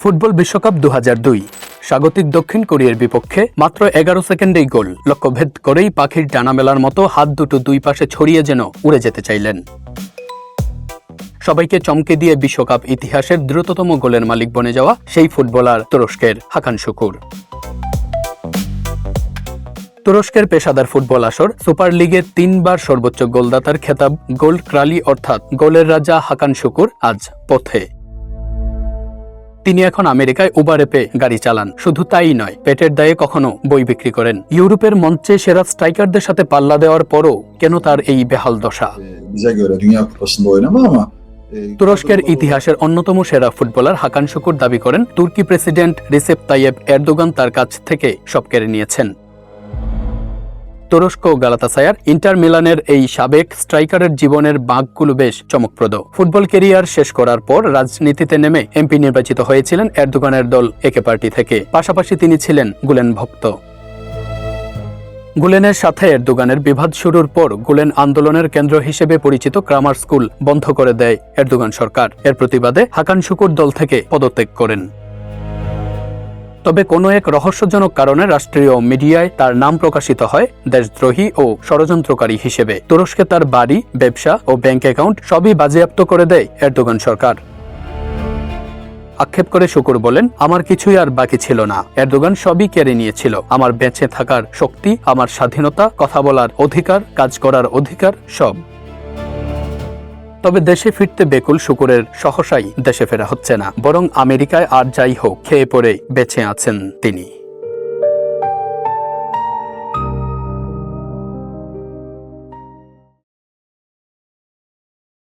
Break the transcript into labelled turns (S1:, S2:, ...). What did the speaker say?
S1: Football বিশ্বকাপ 2002 স্বাগতিক দক্ষিণ কোরিয়ার বিপক্ষে মাত্র 11 সেকেন্ডেই গোল। লক্ষ্যভেদ করেই পাখির ডানা মেলার মতো হাত দুটো দুই পাশে ছড়িয়ে যেন উড়ে যেতে চাইলেন। সবাইকে চমকে দিয়ে বিশ্বকাপ ইতিহাসের দ্রুততম গোলের মালিক বনে যাওয়া সেই ফুটবলার তুরস্কের হাকান শুকুর। তুরস্কের পেশাদার ফুটবল আসর সুপার লিগের 3 বার সর্বোচ্চ গোলদাতার খেতাব গোল্ড ক্রালি অর্থাৎ গোলের রাজা হাকান শুকুর আজ পথে। তিনি এখন আমেরিকায় উবারে পেয়ে গাড়ি চালান। শুধু তাই নয়, পেটের দায়ে কখনো বই বিক্রি করেন। ইউরোপের মঞ্চে সেরা স্ট্রাইকারদের সাথে পাল্লা দেওয়ার পরও কেন তার এই বেহাল দশা? তুরস্কের ইতিহাসের অন্যতম সেরা ফুটবলার হাকান শুকুর দাবি করেন, তুর্কি প্রেসিডেন্ট রিসেপ তাইয়েপ এরদোগান তার কাছ থেকে সব কেড়ে নিয়েছেন। তুরস্ক গালাতাসারায়, ইন্টার মিলানের এই সাবেক স্ট্রাইকারের জীবনের বাঁকগুলো বেশ চমকপ্রদ। ফুটবল ক্যারিয়ার শেষ করার পর রাজনীতিতে নেমে এমপি নির্বাচিত হয়েছিলেন এরদোগানের দল একে পার্টি থেকে। পাশাপাশি তিনি ছিলেন গুলেন ভক্ত। গুলেনের সাথে এরদোগানের বিবাদ শুরুর পর গুলেন আন্দোলনের কেন্দ্র হিসেবে পরিচিত ক্রামার স্কুল বন্ধ করে দেয় এরদোগান সরকার। এর প্রতিবাদে হাকান শুকুর দল থেকে পদত্যাগ করেন। তবে কোনো এক রহস্যজনক কারণে রাষ্ট্রীয় মিডিয়ায় তার নাম প্রকাশিত হয় দেশদ্রোহী ও ষড়যন্ত্রকারী হিসেবে। তুরস্কে তার বাড়ি, ব্যবসা ও ব্যাংক অ্যাকাউন্ট সবই বাজেয়াপ্ত করে দেয় এরদোগান সরকার। আক্ষেপ করে শুকুর বলেন, আমার কিছুই আর বাকি ছিল না। এরদোগান সবই কেড়ে নিয়েছিল। আমার বেঁচে থাকার শক্তি, আমার স্বাধীনতা, কথা বলার অধিকার, কাজ করার অধিকার, সব। তবে দেশে ফিরতে বেকুল শুকুরের সহসাই দেশে ফেরা হচ্ছে না, বরং আমেরিকায় আর যাই হোক খেয়ে পড়ে বেঁচে আছেন তিনি।